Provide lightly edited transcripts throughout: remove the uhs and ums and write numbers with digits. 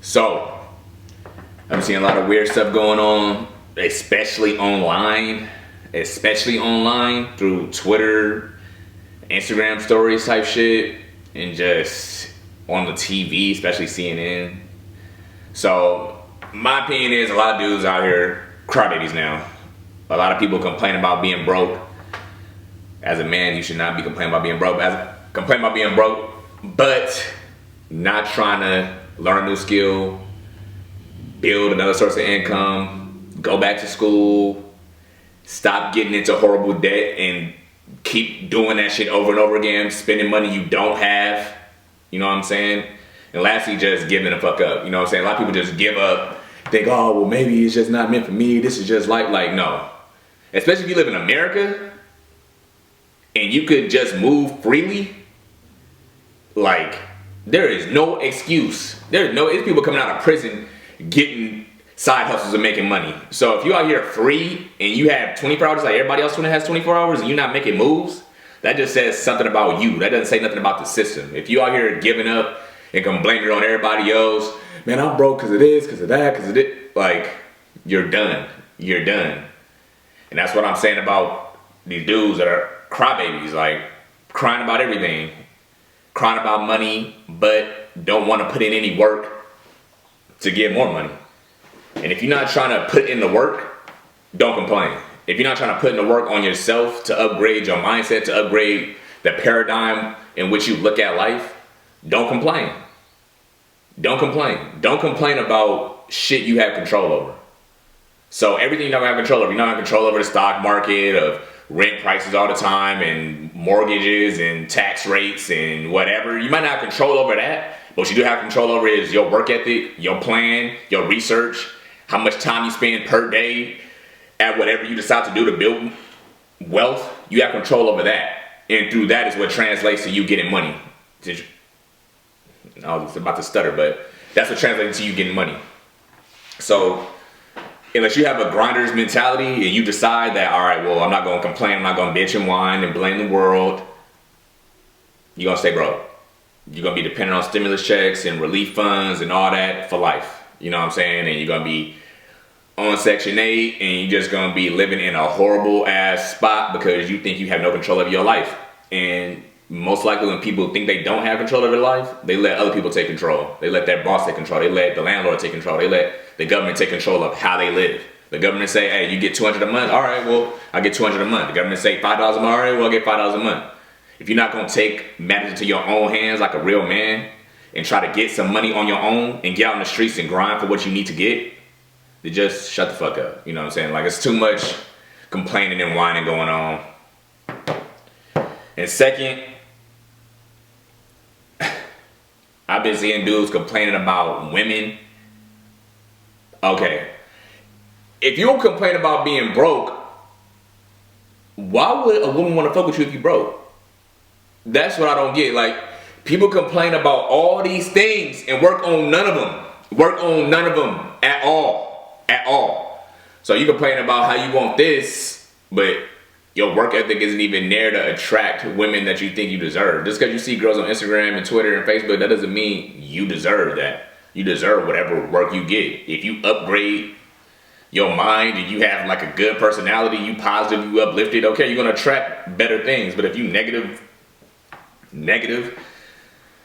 So, I'm seeing a lot of weird stuff going on, especially online through Twitter, Instagram stories type shit, and just on the TV, especially CNN. So, my opinion is a lot of dudes out here crybabies now. A lot of people complain about being broke. As a man, you should not be complaining about being broke. But not trying to learn a new skill, build another source of income, go back to school, stop getting into horrible debt and keep doing that shit over and over again, spending money you don't have, you know what I'm saying? And lastly, just giving the fuck up, you know what I'm saying? A lot of people just give up, think, oh, well, maybe it's just not meant for me, this is just like no. Especially if you live in America and you could just move freely, like, there is no excuse. There's people coming out of prison getting side hustles and making money. So if you out here free and you have 24 hours like everybody else has 24 hours and you're not making moves, that just says something about you. That doesn't say nothing about the system. If you out here giving up and can blame it on everybody else, man, I'm broke because of this, because of that, because of it, like, you're done. You're done. And that's what I'm saying about these dudes that are crybabies, like crying about everything, crying about money, but don't want to put in any work to get more money. And if you're not trying to put in the work, don't complain. If you're not trying to put in the work on yourself to upgrade your mindset, to upgrade the paradigm in which you look at life, don't complain. Don't complain. Don't complain about shit you have control over. So everything you don't have control over, you don't have control over the stock market, of rent prices all the time, and mortgages, and tax rates, and whatever. You might not have control over that, but what you do have control over is your work ethic, your plan, your research, how much time you spend per day at whatever you decide to do to build wealth. You have control over that. And through that is what translates to you getting money. I was about to stutter, but that's what translates to you getting money. So, unless you have a grinder's mentality and you decide that, all right, well, I'm not going to complain, I'm not going to bitch and whine and blame the world, you're going to stay broke. You're going to be dependent on stimulus checks and relief funds and all that for life. You know what I'm saying? And you're going to be on Section 8 and you're just going to be living in a horrible ass spot because you think you have no control over your life. And most likely when people think they don't have control over their life, they let other people take control. They let their boss take control. They let the landlord take control. They let the government take control of how they live. The government say, hey, you get $200 a month. All right, well, I get $200 a month. The government say $5 a month. All right, well, I get $5 a month. If you're not going to take matters into your own hands like a real man and try to get some money on your own and get out in the streets and grind for what you need to get, then just shut the fuck up. You know what I'm saying? Like, it's too much complaining and whining going on. And second, I've been seeing dudes complaining about women. Okay, if you don't complain about being broke, why would a woman want to fuck with you if you broke? That's what I don't get. Like, people complain about all these things and work on none of them. Work on none of them at all. At all. So you complain about how you want this, but your work ethic isn't even there to attract women that you think you deserve. Just because you see girls on Instagram and Twitter and Facebook, that doesn't mean you deserve that. You deserve whatever work you get. If you upgrade your mind and you have like a good personality, you positive, you uplifted, okay, you're gonna attract better things. But if you negative,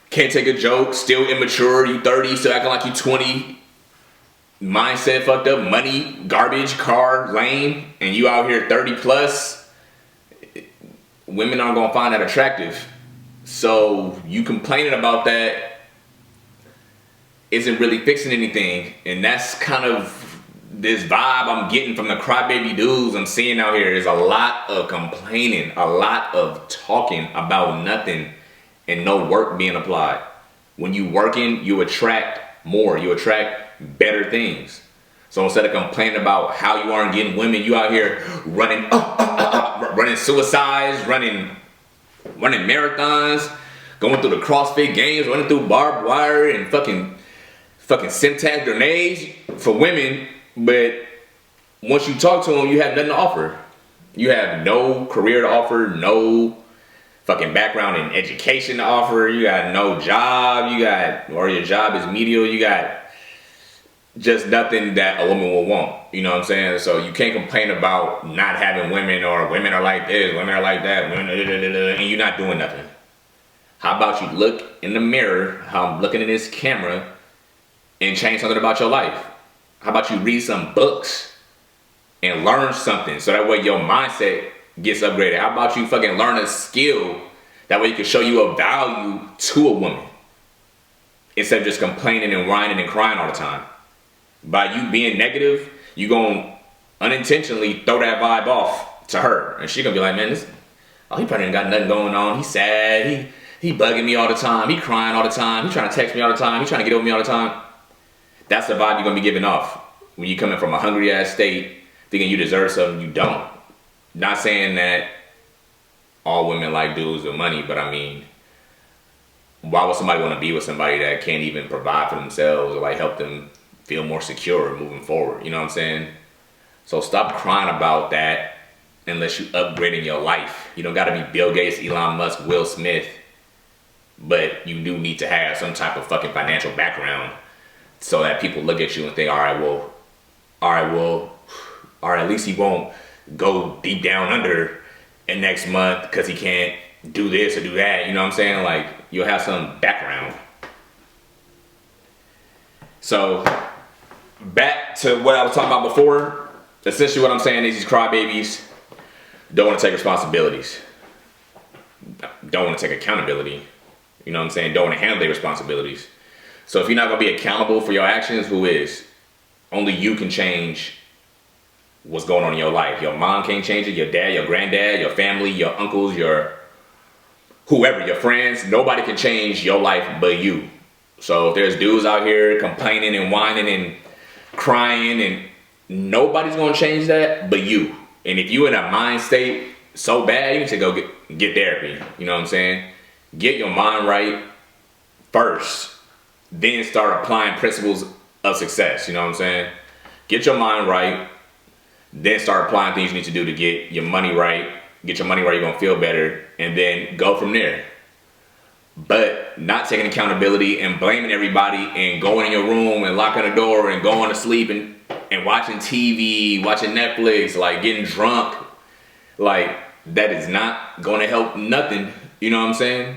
can't take a joke, still immature, you 30, still acting like you 20, mindset fucked up, money, garbage, car, lame, and you out here 30 plus, women aren't gonna find that attractive. So you complaining about that isn't really fixing anything. And that's kind of this vibe I'm getting from the crybaby dudes I'm seeing out here. Is a lot of complaining, a lot of talking about nothing and no work being applied. When you working, you attract more, you attract better things. So instead of complaining about how you aren't getting women, you out here running running suicides, running marathons, going through the CrossFit games, running through barbed wire and fucking syntax grenades for women. But once you talk to them, you have nothing to offer. You have no career to offer, no fucking background in education to offer. You got no job. Or your job is mediocre. You got just nothing that a woman will want. You know what I'm saying? So you can't complain about not having women, or women are like this, women are like that, and you're not doing nothing. How about you look in the mirror, how I'm looking in this camera, and change something about your life? How about you read some books and learn something so that way your mindset gets upgraded? How about you fucking learn a skill that way you can show you a value to a woman instead of just complaining and whining and crying all the time? By you being negative, you gonna unintentionally throw that vibe off to her, and she gonna be like, man, he probably ain't got nothing going on. He's sad. He bugging me all the time. He crying all the time. He trying to text me all the time. He trying to get over me all the time. That's the vibe you're gonna be giving off when you coming from a hungry ass state, thinking you deserve something you don't. Not saying that all women like dudes with money, but I mean, why would somebody want to be with somebody that can't even provide for themselves or like help them feel more secure moving forward? You know what I'm saying? So stop crying about that unless you upgrading your life. You don't got to be Bill Gates, Elon Musk, Will Smith, but you do need to have some type of fucking financial background so that people look at you and think, all right, at least he won't go deep down under in next month because he can't do this or do that. You know what I'm saying? Like, you'll have some background. So back to what I was talking about before. Essentially what I'm saying is these crybabies don't want to take responsibilities, don't want to take accountability. You know what I'm saying? Don't want to handle their responsibilities. So if you're not going to be accountable for your actions, who is? Only you can change what's going on in your life. Your mom can't change it, your dad, your granddad, your family, your uncles, your whoever, your friends. Nobody can change your life but you. So if there's dudes out here complaining and whining and crying, and nobody's going to change that but you. And if you in a mind state so bad, you need to go get therapy. You know what I'm saying? Get your mind right first, then start applying principles of success. You know what I'm saying? Get your mind right, then start applying things you need to do to get your money right. Get your money right, you're gonna feel better, and then go from there. But not taking accountability and blaming everybody and going in your room and locking the door and going to sleep and watching TV, watching Netflix, like getting drunk, like that is not gonna help nothing. You know what I'm saying?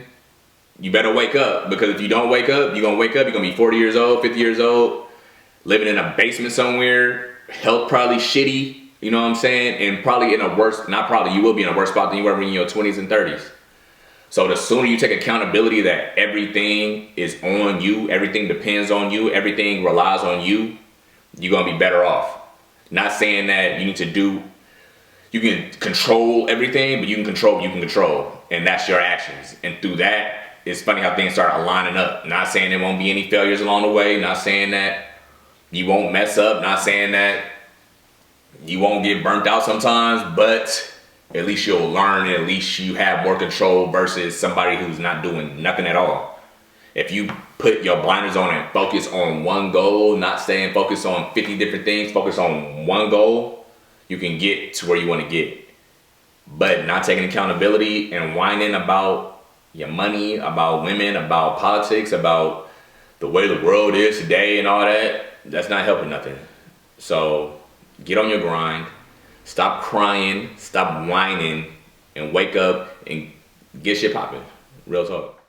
You better wake up, because if you don't wake up, you're gonna be 40 years old, 50 years old, living in a basement somewhere, health probably shitty, you know what I'm saying? And probably in a worse, not probably, you will be in a worse spot than you were in your 20s and 30s. So the sooner you take accountability that everything is on you, everything depends on you, everything relies on you, you're gonna be better off. Not saying that you need to do, you can control everything, but you can control what you can control, and that's your actions. And through that, it's funny how things start aligning up. Not saying there won't be any failures along the way, not saying that you won't mess up, not saying that you won't get burnt out sometimes, but at least you'll learn, and at least you have more control versus somebody who's not doing nothing at all. If you put your blinders on and focus on one goal, not staying focused on 50 different things, focus on one goal, you can get to where you want to get. But not taking accountability and whining about your money, about women, about politics, about the way the world is today and all that, that's not helping nothing. So get on your grind, stop crying, stop whining, and wake up and get shit popping. Real talk.